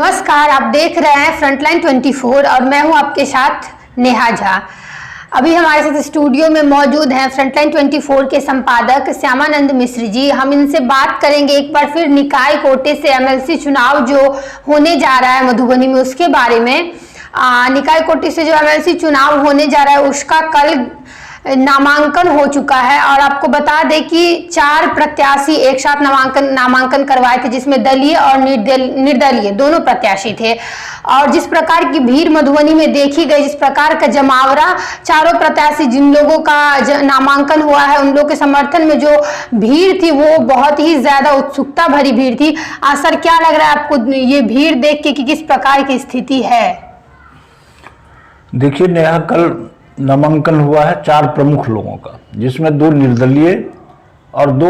नमस्कार, आप देख रहे हैं फ्रंटलाइन 24 और मैं हूं आपके साथ नेहा झा। अभी हमारे साथ स्टूडियो में मौजूद हैं फ्रंटलाइन 24 के संपादक श्यामानंद मिश्र जी। हम इनसे बात करेंगे एक बार फिर निकाय कोटे से एमएलसी चुनाव जो होने जा रहा है मधुबनी में उसके बारे में। निकाय कोटे से जो एमएलसी चुनाव होने जा रहा है उसका कल नामांकन हो चुका है और आपको बता दें कि 4 प्रत्याशी एक साथ नामांकन करवाए थे, जिसमें दलीय और निर्दलीय दोनों प्रत्याशी थे। और जिस प्रकार की भीड़ मधुबनी में देखी गई, जिस प्रकार का जमावड़ा, चारों प्रत्याशी जिन लोगों का नामांकन हुआ है उन लोगों के समर्थन में जो भीड़ थी वो बहुत ही ज्यादा उत्सुकता भरी भीड़ थी। सर, क्या लग रहा है आपको ये भीड़ देख के कि किस प्रकार की स्थिति है? देखिए नेहा, कल नामांकन हुआ है 4 प्रमुख लोगों का, जिसमें 2 निर्दलीय और 2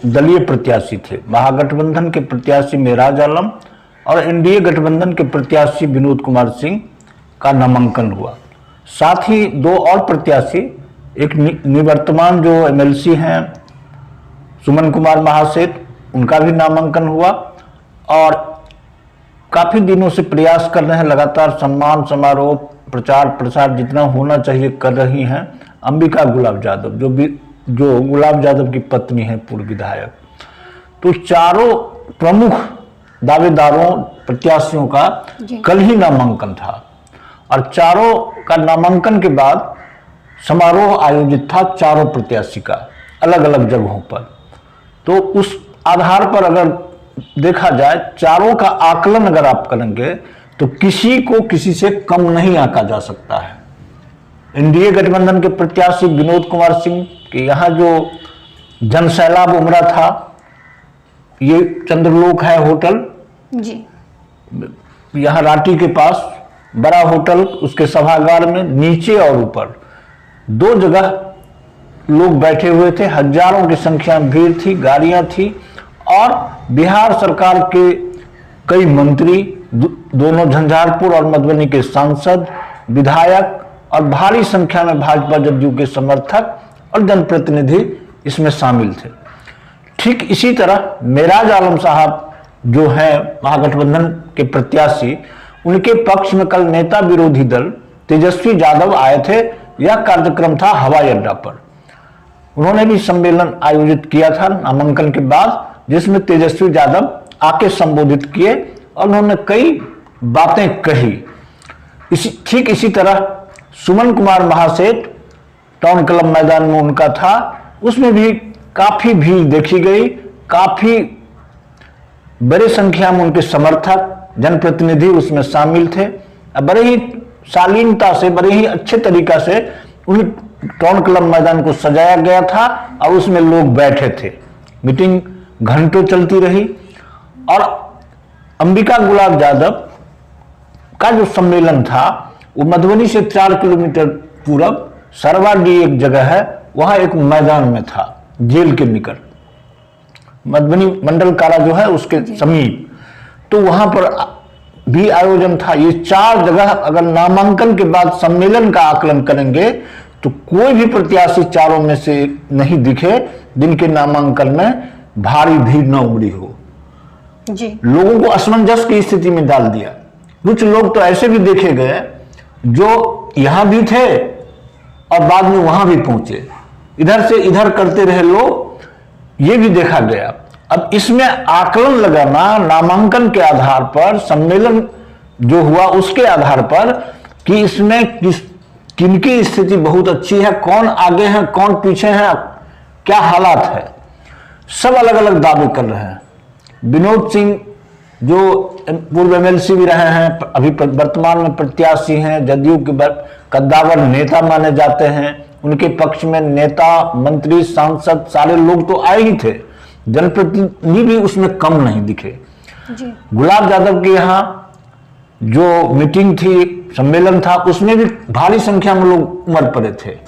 दलीय प्रत्याशी थे। महागठबंधन के प्रत्याशी मेराज आलम और एनडीए गठबंधन के प्रत्याशी विनोद कुमार सिंह का नामांकन हुआ। साथ ही 2 और प्रत्याशी, एक निवर्तमान जो एमएलसी हैं सुमन कुमार महासेठ, उनका भी नामांकन हुआ। और काफी दिनों से प्रयास कर रहे हैं, लगातार सम्मान समारोह प्रचार प्रसार जितना होना चाहिए कर रही हैं अंबिका गुलाब यादव, जो गुलाब यादव की पत्नी है, पूर्व विधायक। तो चारों प्रमुख दावेदारों प्रत्याशियों का कल ही नामांकन था और चारों का नामांकन के बाद समारोह आयोजित था चारों प्रत्याशी का अलग अलग जगहों पर। तो उस आधार पर अगर देखा जाए, चारों का आकलन अगर आप करेंगे तो किसी को किसी से कम नहीं आंका जा सकता है। एनडीए गठबंधन के प्रत्याशी विनोद कुमार सिंह के यहाँ जो जनसैलाब उमड़ा था, ये चंद्रलोक है होटल जी, यहाँ रांटी के पास बड़ा होटल, उसके सभागार में नीचे और ऊपर 2 जगह लोग बैठे हुए थे। हजारों की संख्या में भीड़ थी, गाड़ियां थी और बिहार सरकार के कई मंत्री, दोनों झंझारपुर और मधुबनी के सांसद, विधायक और भारी संख्या में भाजपा जदयू के समर्थक और जनप्रतिनिधि इसमें शामिल थे। ठीक इसी तरह मेराज आलम साहब जो हैं महागठबंधन के प्रत्याशी, उनके पक्ष में कल नेता विरोधी दल तेजस्वी यादव आए थे। यह कार्यक्रम था हवाई अड्डा पर। उन्होंने भी सम्मेलन आयोजित किया था नामांकन के बाद, जिसमें तेजस्वी यादव आके संबोधित किए और उन्होंने कई बातें कही। ठीक इसी तरह सुमन कुमार महासेठ टाउन क्लब मैदान में उनका था, उसमें भी काफी भीड़ देखी गई। काफी बड़ी संख्या में उनके समर्थक जनप्रतिनिधि उसमें शामिल थे। बड़े ही शालीनता से, बड़े ही अच्छे तरीका से उन टाउन क्लब मैदान को सजाया गया था और उसमें लोग बैठे थे। मीटिंग घंटों चलती रही और अंबिका गुलाब यादव का जो सम्मेलन था वो मधुबनी से 4 किलोमीटर पूरब सरवाडी एक जगह है, वहां एक मैदान में था, जेल के निकट, मधुबनी मंडल कारा जो है उसके समीप। तो वहां पर भी आयोजन था। ये 4 जगह अगर नामांकन के बाद सम्मेलन का आकलन करेंगे तो कोई भी प्रत्याशी चारों में से नहीं दिखे जिनके नामांकन में भारी भीड़ न उमड़ी हो जी। लोगों को असमंजस की स्थिति में डाल दिया। कुछ लोग तो ऐसे भी देखे गए जो यहां भी थे और बाद में वहां भी पहुंचे, इधर से इधर करते रहे लोग, ये भी देखा गया। अब इसमें आकलन लगाना नामांकन के आधार पर, सम्मेलन जो हुआ उसके आधार पर कि इसमें किनकी स्थिति बहुत अच्छी है, कौन आगे है, कौन पीछे है, क्या हालात है, सब अलग अलग दावे कर रहे हैं। विनोद सिंह जो पूर्व एमएलसी भी रहे हैं, अभी वर्तमान में प्रत्याशी हैं, जदयू के कद्दावर नेता माने जाते हैं, उनके पक्ष में नेता, मंत्री, सांसद सारे लोग तो आए ही थे, जनप्रतिनिधि भी उसमें कम नहीं दिखे जी। गुलाब यादव के यहाँ जो मीटिंग थी, सम्मेलन था, उसमें भी भारी संख्या में लोग उमड़ पड़े थे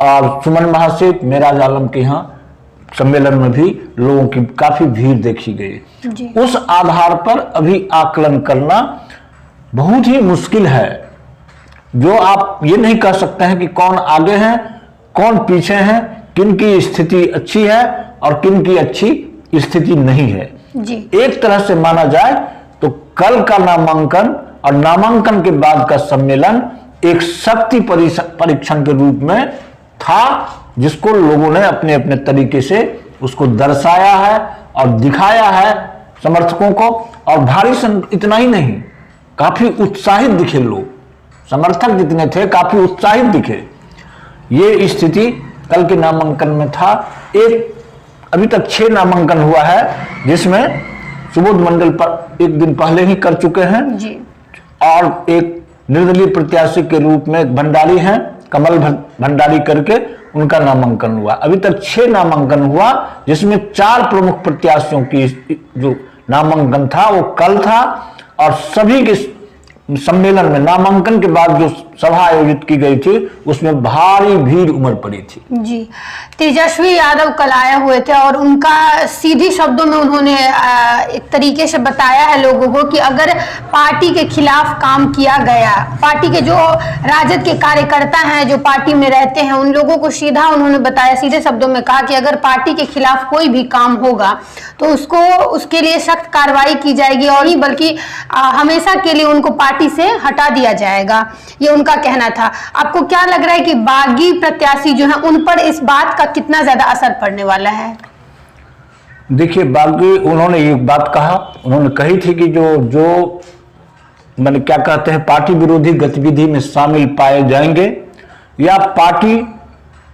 और सुमन महासेठ, मेराज आलम के यहाँ सम्मेलन में भी लोगों की काफी भीड़ देखी गई। उस आधार पर अभी आकलन करना बहुत ही मुश्किल है। जो आप ये नहीं कह सकते हैं कि कौन आगे है, कौन पीछे है, किन की स्थिति अच्छी है और किन की अच्छी स्थिति नहीं है जी। एक तरह से माना जाए तो कल का नामांकन और नामांकन के बाद का सम्मेलन एक शक्ति परीक्षण के रूप में था, जिसको लोगों ने अपने अपने तरीके से उसको दर्शाया है और दिखाया है समर्थकों को। और भारी इतना ही नहीं, काफी उत्साहित दिखे लोग, समर्थक जितने थे काफी उत्साहित दिखे। ये स्थिति कल के नामांकन में था। अभी तक 6 नामांकन हुआ है, जिसमें सुबोध मंडल पर एक दिन पहले ही कर चुके हैं जी। और एक निर्दलीय प्रत्याशी के रूप में भंडारी हैं, कमल भंडारी करके उनका नामांकन हुआ। अभी तक 6 नामांकन हुआ, जिसमें 4 प्रमुख प्रत्याशियों की जो नामांकन था वो कल था। और सभी के सम्मेलन में नामांकन के बाद जो सभा आयोजित की गई थी उसमें भारी भीड़ उमड़ पड़ी थी। जी, तेजस्वी यादव कल आए हुए थे और उनका सीधी शब्दों में उन्होंने एक तरीके से बताया है लोगों को कि अगर पार्टी के खिलाफ काम किया गया, पार्टी के जो राजद के कार्यकर्ता हैं जो पार्टी में रहते हैं उन लोगों को सीधा उन्होंने बताया, सीधे शब्दों में कहा कि अगर पार्टी के खिलाफ कोई भी काम होगा तो उसके लिए सख्त कार्रवाई की जाएगी और नहीं बल्कि हमेशा के लिए उनको पार्टी से हटा दिया जाएगा, ये उनका कहना था। आपको क्या लग रहा है कि बागी प्रत्याशी जो है उन पर इस बात का कितना ज्यादा असर पड़ने वाला है? देखिए, बागी उन्होंने एक बात कहा, उन्होंने कही थी कि जो मैंने क्या कहते हैं पार्टी विरोधी गतिविधि में शामिल पाए जाएंगे या पार्टी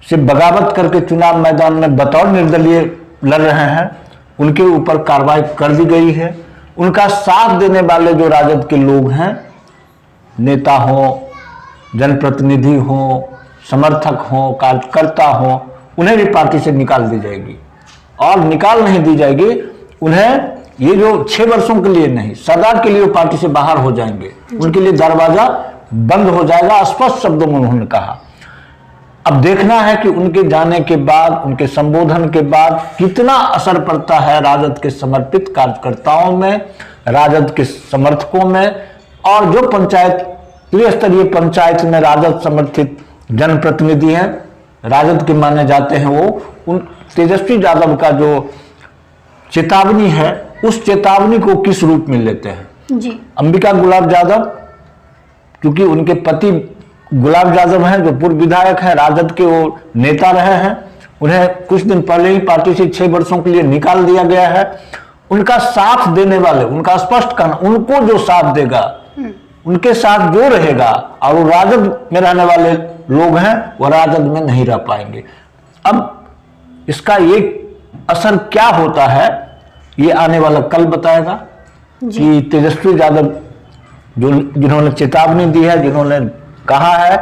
से बगावत करके चुनाव मैदान में बतौर निर्दलीय लड़ रहे हैं, उनके ऊपर कार्रवाई कर दी गई है। उनका साथ देने वाले जो राजद के लोग हैं, नेता हो, जनप्रतिनिधि हो, समर्थक हो, कार्यकर्ता हो, उन्हें भी पार्टी से निकाल दी जाएगी। और निकाल नहीं दी जाएगी उन्हें, ये जो 6 वर्षों के लिए नहीं, सदा के लिए पार्टी से बाहर हो जाएंगे, उनके लिए दरवाजा बंद हो जाएगा, स्पष्ट शब्दों में उन्होंने कहा। अब देखना है कि उनके जाने के बाद, उनके संबोधन के बाद कितना असर पड़ता है राजद के समर्पित कार्यकर्ताओं में, राजद के समर्थकों में, और जो त्रिस्तरीय पंचायत में राजद समर्थित जनप्रतिनिधि हैं, राजद के माने जाते हैं, वो उन तेजस्वी यादव का जो चेतावनी है उस चेतावनी को किस रूप में लेते हैं जी। अंबिका गुलाब यादव, क्योंकि उनके पति गुलाब यादव हैं जो पूर्व विधायक हैं, राजद के वो नेता रहे हैं, उन्हें कुछ दिन पहले ही पार्टी से 6 वर्षों के लिए निकाल दिया गया है। उनका साथ देने वाले, उनका स्पष्ट कहना, उनको जो साथ देगा, उनके साथ जो रहेगा, और वो राजद में रहने वाले लोग हैं, वो राजद में नहीं रह पाएंगे। अब इसका ये असर क्या होता है ये आने वाला कल बताएगा कि तेजस्वी यादव जिन्होंने चेतावनी दी है, जिन्होंने कहा है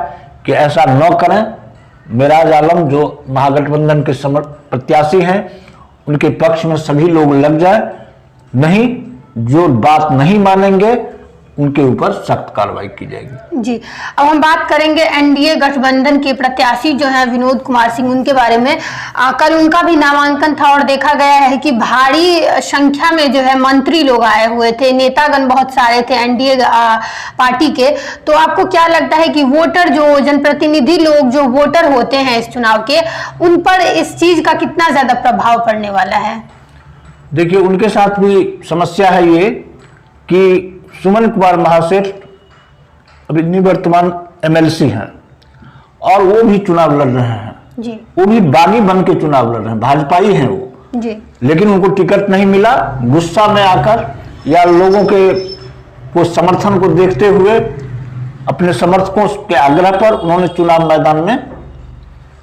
कि ऐसा न करें, मेराज आलम जो महागठबंधन के प्रत्याशी हैं उनके पक्ष में सभी लोग लग जाए, नहीं जो बात नहीं मानेंगे उनके ऊपर सख्त कार्रवाई की जाएगी। जी, अब हम बात करेंगे एनडीए गठबंधन के प्रत्याशी जो हैं विनोद कुमार सिंह, उनके बारे में। कल उनका भी नामांकन था और देखा गया है कि भारी संख्या में जो है मंत्री लोग आए हुए थे, नेतागण बहुत सारे थे एनडीए पार्टी के। तो आपको क्या लगता है कि वोटर जो जनप्रतिनिधि लोग जो वोटर होते हैं इस चुनाव के, उन पर इस चीज का कितना ज्यादा प्रभाव पड़ने वाला है? देखिए, उनके साथ भी समस्या है ये कि सुमन कुमार महासेठ अभी निवर्तमान एमएलसी हैं और वो भी चुनाव लड़ रहे हैं जी। वो भी बागी बन के चुनाव लड़ रहे हैं, भाजपाई हैं वो जी। लेकिन उनको टिकट नहीं मिला। गुस्सा में आकर या लोगों के समर्थन को देखते हुए अपने समर्थकों के आग्रह पर उन्होंने चुनाव मैदान में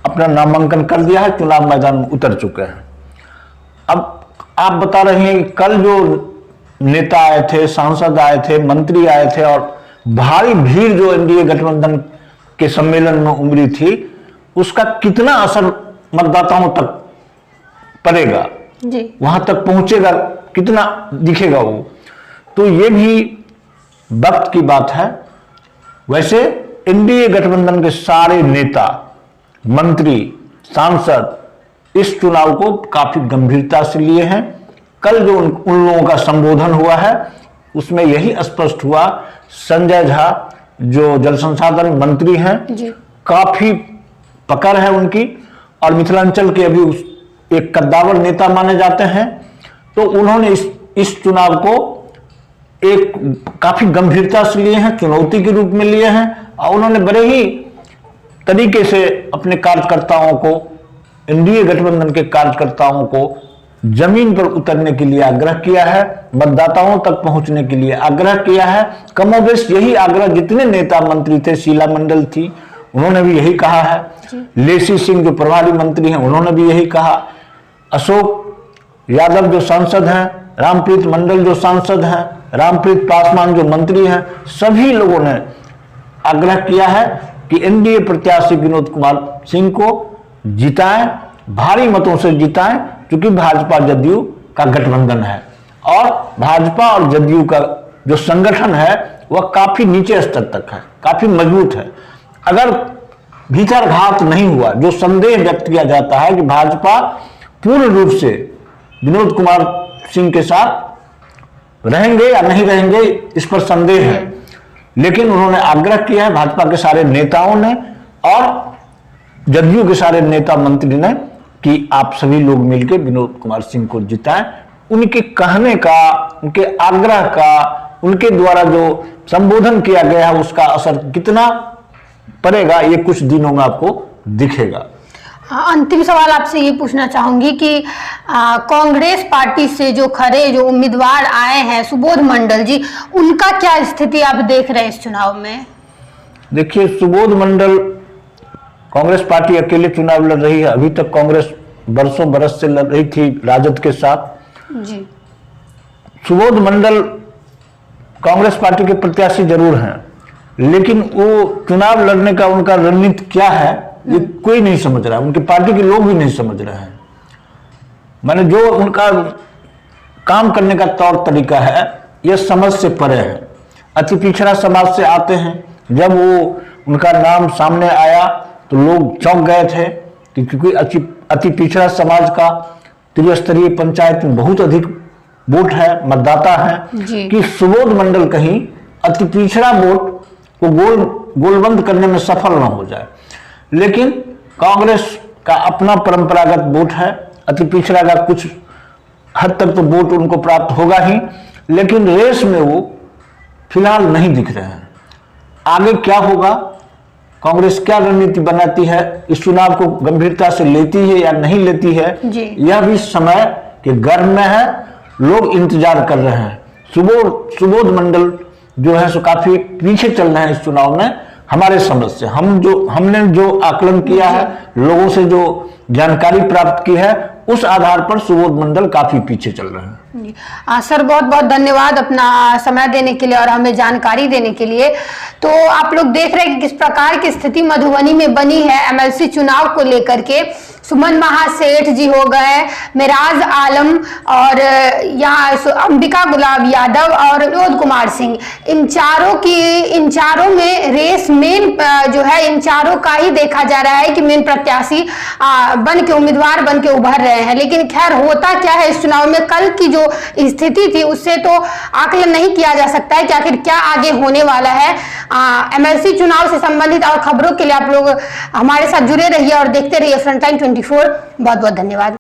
अपना नामांकन कर दिया है, चुनाव मैदान में उतर चुके हैं। अब आप बता रहे हैं कि कल जो नेता आए थे, सांसद आए थे, मंत्री आए थे और भारी भीड़ जो एनडीए गठबंधन के सम्मेलन में उमड़ी थी, उसका कितना असर मतदाताओं तक पड़ेगा जी। वहां तक पहुंचेगा, कितना दिखेगा वो, तो ये भी वक्त की बात है। वैसे एनडीए गठबंधन के सारे नेता, मंत्री, सांसद इस चुनाव को काफी गंभीरता से लिए हैं। कल जो उन लोगों का संबोधन हुआ है उसमें यही स्पष्ट हुआ। संजय झा जो जल संसाधन मंत्री हैं, काफी पकड़ है उनकी और मिथिलांचल के अभी एक कद्दावर नेता माने जाते हैं, तो उन्होंने इस चुनाव को एक काफी गंभीरता से लिए हैं, चुनौती के रूप में लिए हैं, और उन्होंने बड़े ही तरीके से अपने कार्यकर्ताओं को, एनडीए गठबंधन के कार्यकर्ताओं को जमीन पर उतरने के लिए आग्रह किया है, मतदाताओं तक पहुंचने के लिए आग्रह किया है। कमोबेश यही आग्रह जितने नेता मंत्री थे, शीला मंडल थी, उन्होंने भी यही कहा है, लेसी सिंह जो प्रभारी मंत्री हैं उन्होंने भी यही कहा, अशोक यादव जो सांसद हैं, रामप्रीत मंडल जो सांसद हैं, रामप्रीत पासवान जो मंत्री हैं, सभी लोगों ने आग्रह किया है कि एनडीए प्रत्याशी विनोद कुमार सिंह को जिताएं, भारी मतों से जिताएं, क्योंकि भाजपा जदयू का गठबंधन है और भाजपा और जदयू का जो संगठन है वह काफी नीचे स्तर तक है, काफी मजबूत है। अगर भीतरघात नहीं हुआ, जो संदेह व्यक्त किया जाता है कि भाजपा पूर्ण रूप से विनोद कुमार सिंह के साथ रहेंगे या नहीं रहेंगे, इस पर संदेह है, लेकिन उन्होंने आग्रह किया है भाजपा के सारे नेताओं ने और जदयू के सारे नेता मंत्री ने कि आप सभी लोग मिलकर विनोद कुमार सिंह को जिताएं। उनके कहने का, उनके आग्रह का, उनके द्वारा जो संबोधन किया गया है उसका असर कितना पड़ेगा ये कुछ दिनों में आपको दिखेगा। अंतिम सवाल आपसे ये पूछना चाहूंगी कि कांग्रेस पार्टी से जो उम्मीदवार आए हैं सुबोध मंडल जी, उनका क्या स्थिति आप देख रहे हैं इस चुनाव में? देखिए, सुबोध मंडल, कांग्रेस पार्टी अकेले चुनाव लड़ रही है। अभी तक कांग्रेस बरसों बरस से लड़ रही थी राजद के साथ जी। सुबोध मंडल कांग्रेस पार्टी के प्रत्याशी जरूर हैं, लेकिन वो चुनाव लड़ने का उनका रणनीति क्या है ये कोई नहीं समझ रहा है, उनकी पार्टी के लोग भी नहीं समझ रहे हैं। माने जो उनका काम करने का तौर तरीका है यह समझ से परे है। अति पिछड़ा समाज से आते हैं, जब वो उनका नाम सामने आया तो लोग चौंक गए थे कि क्योंकि अति पिछड़ा समाज का त्रिस्तरीय पंचायत में बहुत अधिक वोट है, मतदाता है, कि सुबोध मंडल कहीं अति पिछड़ा वोट को गोलबंद करने में सफल न हो जाए। लेकिन कांग्रेस का अपना परंपरागत वोट है, अति पिछड़ा का कुछ हद तक तो वोट उनको प्राप्त होगा ही, लेकिन रेस में वो फिलहाल नहीं दिख रहे हैं। आगे क्या होगा, कांग्रेस क्या रणनीति बनाती है, इस चुनाव को गंभीरता से लेती है या नहीं लेती है, यह भी समय के गर्भ में है, लोग इंतजार कर रहे हैं। सुबोध मंडल जो है सो काफी पीछे चल रहे हैं इस चुनाव में हमारे समझ से। हमने जो आकलन किया है, लोगों से जो जानकारी प्राप्त की है, उस आधार पर सुबोध मंडल काफी पीछे चल रहे हैं। सर बहुत बहुत धन्यवाद अपना समय देने के लिए और हमें जानकारी देने के लिए। तो आप लोग देख रहे हैं कि किस प्रकार की स्थिति मधुबनी में बनी है एमएलसी चुनाव को लेकर के। सुमन महासेठ जी हो गए, मेराज आलम और यहाँ अंबिका गुलाब यादव और विनोद कुमार सिंह, इन चारों में रेस मेन जो है इन चारों का ही देखा जा रहा है कि मेन प्रत्याशी बन के उम्मीदवार बन के उभर रहे हैं। लेकिन खैर होता क्या है इस चुनाव में, कल की जो स्थिति थी उससे तो आकलन नहीं किया जा सकता है कि आखिर क्या आगे होने वाला है। एमएलसी चुनाव से संबंधित और खबरों के लिए आप लोग हमारे साथ जुड़े रहिए और देखते रहिए फ्रंटलाइन 24। बहुत बहुत धन्यवाद।